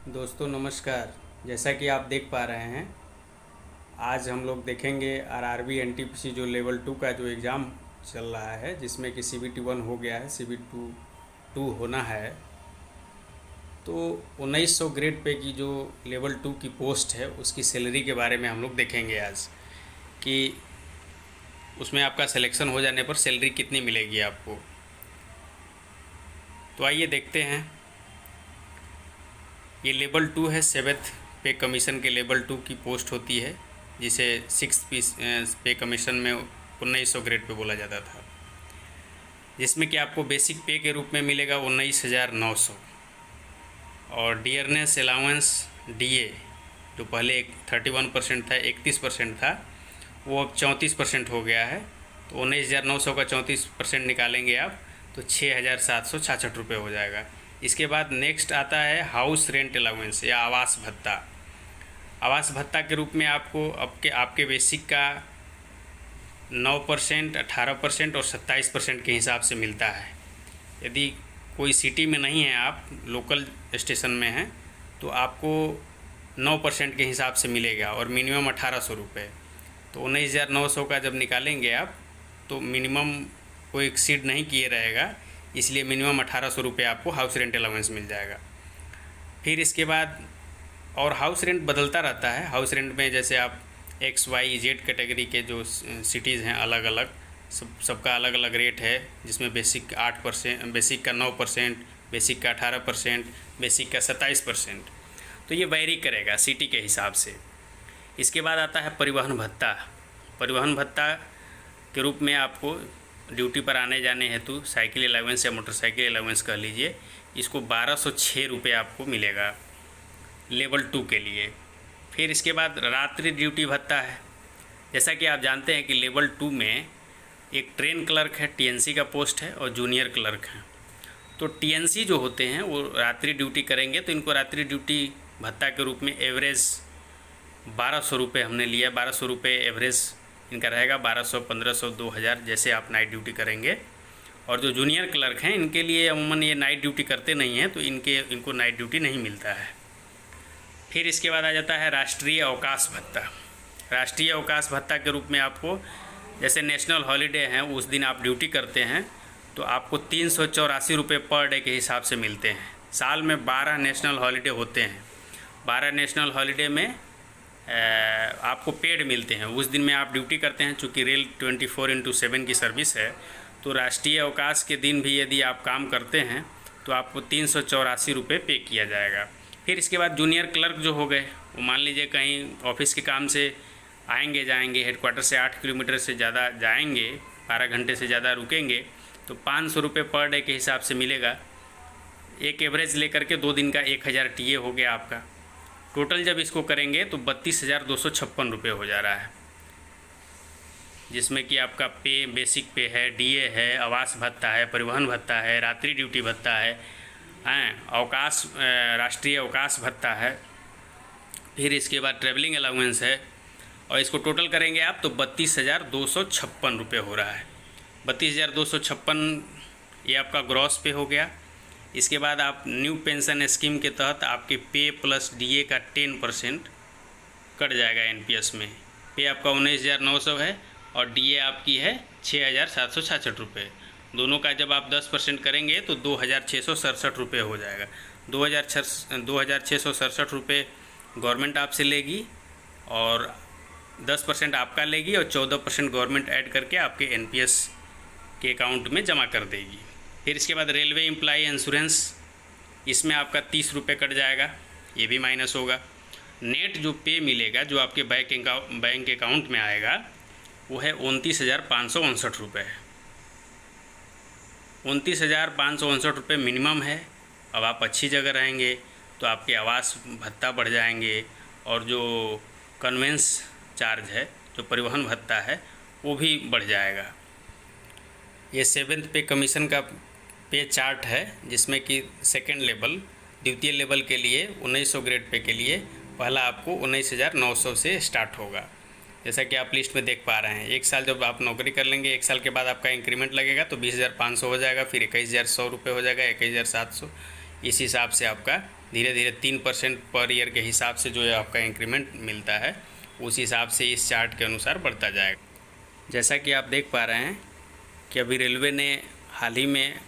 दोस्तों नमस्कार। जैसा कि आप देख पा रहे हैं, आज हम लोग देखेंगे आरआरबी एनटीपीसी जो लेवल 2 का जो एग्ज़ाम चल रहा है, जिसमें कि सीबीटी 1 हो गया है, सीबीटी 2 होना है। तो 1900 ग्रेड पे की जो लेवल 2 की पोस्ट है, उसकी सैलरी के बारे में हम लोग देखेंगे आज कि उसमें आपका सिलेक्शन हो जाने पर सैलरी कितनी मिलेगी आपको। तो आइए देखते हैं। ये लेवल 2 है, 7th पे कमीशन के लेवल 2 की पोस्ट होती है, जिसे 6th पे कमीशन में 1900 ग्रेड पे बोला जाता था, जिसमें कि आपको बेसिक पे के रूप में मिलेगा 19,900 और डियरनेस अलाउंस डीए जो पहले 31% था, 31% था, वो अब 34% हो गया है। तो 19,900 का 34% निकालेंगे आप तो 6,766 रुपये हो जाएगा। इसके बाद नेक्स्ट आता है हाउस रेंट अलाउंस या आवास भत्ता। आवास भत्ता के रूप में आपको आपके बेसिक का 9%, 18% और 27% के हिसाब से मिलता है। यदि कोई सिटी में नहीं है, आप लोकल स्टेशन में हैं, तो आपको 9% के हिसाब से मिलेगा और मिनिमम 1,800 रुपये। तो 19,900 का जब निकालेंगे आप तो मिनिमम कोई एक्सीड नहीं किए रहेगा, इसलिए मिनिमम 1,800 रुपये आपको हाउस रेंट अलाउंस मिल जाएगा। फिर इसके बाद और हाउस रेंट बदलता रहता है। हाउस रेंट में जैसे आप XYZ कैटेगरी के जो सिटीज़ हैं, अलग अलग सबका अलग अलग रेट है, जिसमें बेसिक 8%, बेसिक का 9%, बेसिक का 18%, बेसिक का 27%। तो ये वैरी करेगा सिटी के हिसाब से। इसके बाद आता है परिवहन भत्ता। परिवहन भत्ता के रूप में आपको ड्यूटी पर आने जाने हेतु साइकिल अलाउंस या मोटरसाइकिल अलाउंस कह लीजिए, इसको 1,206 रुपये आपको मिलेगा लेवल 2 के लिए। फिर इसके बाद रात्रि ड्यूटी भत्ता है। जैसा कि आप जानते हैं कि लेवल 2 में एक ट्रेन क्लर्क है, टीएनसी का पोस्ट है, और जूनियर क्लर्क है। तो टीएनसी जो होते हैं वो रात्रि ड्यूटी करेंगे, तो इनको रात्रि ड्यूटी भत्ता के रूप में एवरेज 1,200 रुपये हमने लिया। 1,200 रुपये एवरेज इनका रहेगा। 1,200, 1,500, 2,000 जैसे आप नाइट ड्यूटी करेंगे। और जो जूनियर क्लर्क हैं, इनके लिए अमूमन ये नाइट ड्यूटी करते नहीं हैं, तो इनको नाइट ड्यूटी नहीं मिलता है। फिर इसके बाद आ जाता है राष्ट्रीय अवकाश भत्ता। राष्ट्रीय अवकाश भत्ता के रूप में आपको, जैसे नेशनल हॉलीडे हैं, उस दिन आप ड्यूटी करते हैं तो आपको 384 रुपये पर डे के हिसाब से मिलते हैं। साल में 12 नेशनल हॉलीडे होते हैं। 12 नेशनल हॉलीडे में आपको पेड मिलते हैं। उस दिन में आप ड्यूटी करते हैं। चूँकि रेल 24/7 की सर्विस है, तो राष्ट्रीय अवकाश के दिन भी यदि आप काम करते हैं तो आपको 384 रुपये पे किया जाएगा। फिर इसके बाद जूनियर क्लर्क जो हो गए, वो मान लीजिए कहीं ऑफिस के काम से आएंगे जाएंगे, हेडक्वार्टर से 8 किलोमीटर से ज़्यादा जाएंगे, 12 घंटे से ज़्यादा रुकेंगे, तो 500 रुपये पर डे के हिसाब से मिलेगा। एक एवरेज लेकर के 2 दिन का 1,000 टीए हो गया आपका। टोटल जब इसको करेंगे तो 32,256 रुपये हो जा रहा है, जिसमें कि आपका पे, बेसिक पे है, डीए है, आवास भत्ता है, परिवहन भत्ता है, रात्रि ड्यूटी भत्ता है, अवकाश, राष्ट्रीय अवकाश भत्ता है। फिर इसके बाद ट्रैवलिंग अलाउंस है, और इसको टोटल करेंगे आप तो 32,256 रुपये हो रहा है। 32,256 ये आपका ग्रॉस पे हो गया। इसके बाद आप न्यू पेंशन स्कीम के तहत आपके पे प्लस डीए का 10% कट जाएगा एनपीएस में। पे आपका 19,900 है और डीए आपकी है 6,766 रुपये। दोनों का जब आप 10% करेंगे तो 2,667 रुपये हो जाएगा। 2,667 रुपये गवर्नमेंट आपसे लेगी और 10% आपका लेगी, और 14% गवर्नमेंट ऐड करके आपके एनपीएस के अकाउंट में जमा कर देगी। फिर इसके बाद रेलवे एम्प्लॉय इंश्योरेंस, इसमें आपका 30 रुपये कट जाएगा, ये भी माइनस होगा। नेट जो पे मिलेगा, जो आपके बैंक अकाउंट में आएगा, वो है 29,559 रुपये है। 29,559 रुपये मिनिमम है। अब आप अच्छी जगह रहेंगे तो आपके आवास भत्ता बढ़ जाएंगे, और जो कन्वेंस चार्ज है, जो परिवहन भत्ता है, वो भी बढ़ जाएगा। ये 7th पे कमीशन का पे चार्ट है, जिसमें कि सेकेंड लेवल, द्वितीय लेवल के लिए 1900 ग्रेड पे के लिए पहला आपको 19,900 से स्टार्ट होगा। जैसा कि आप लिस्ट में देख पा रहे हैं, 1 साल जब आप नौकरी कर लेंगे, 1 साल के बाद आपका इंक्रीमेंट लगेगा तो 20,500 हो जाएगा, फिर 21,100 रुपये हो जाएगा, 21,700, इस हिसाब से आपका धीरे धीरे 3% पर ईयर के हिसाब से जो है आपका इंक्रीमेंट मिलता है, उस हिसाब से इस चार्ट के अनुसार बढ़ता जाएगा। जैसा कि आप देख पा रहे हैं कि अभी रेलवे ने हाल ही में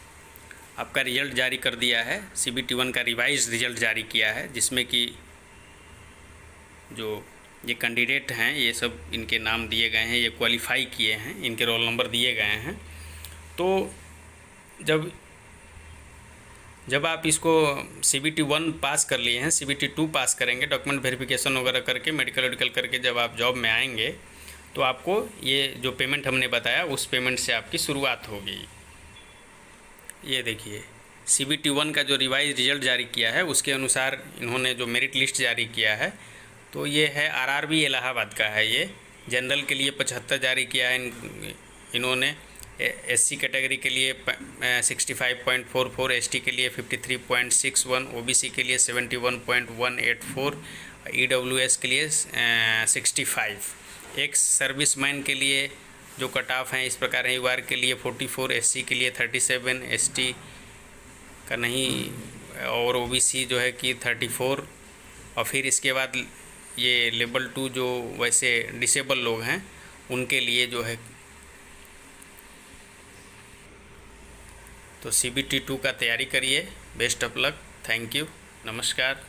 आपका रिज़ल्ट जारी कर दिया है, CBT1 का रिवाइज रिज़ल्ट जारी किया है, जिसमें कि जो ये कैंडिडेट हैं ये सब इनके नाम दिए गए हैं, ये क्वालिफाई किए हैं, इनके रोल नंबर दिए गए हैं। तो जब आप इसको CBT1 पास कर लिए हैं, CBT2 पास करेंगे, डॉक्यूमेंट वेरिफिकेशन वगैरह करके, मेडिकल वेडिकल करके जब आप जॉब में आएंगे तो आपको ये जो पेमेंट हमने बताया उस पेमेंट से आपकी शुरुआत होगी। ये देखिए CBT1 का जो रिवाइज रिज़ल्ट जारी किया है उसके अनुसार इन्होंने जो मेरिट लिस्ट जारी किया है, तो ये है RRB इलाहाबाद का है। ये जनरल के लिए 75 जारी किया है इन्होंने, SC कैटेगरी के लिए 65.44, ST के लिए 53.61, OBC के लिए 71.184, EWS के लिए 65। एक्स सर्विसमैन के लिए जो कट ऑफ हैं इस प्रकार है, UR के लिए 44, SC के लिए 37, ST का नहीं, और OBC जो है कि 34, और फिर इसके बाद ये लेवल 2 जो वैसे डिसेबल लोग हैं उनके लिए जो है। तो CBT2 का तैयारी करिए। Best of luck. Thank you. नमस्कार।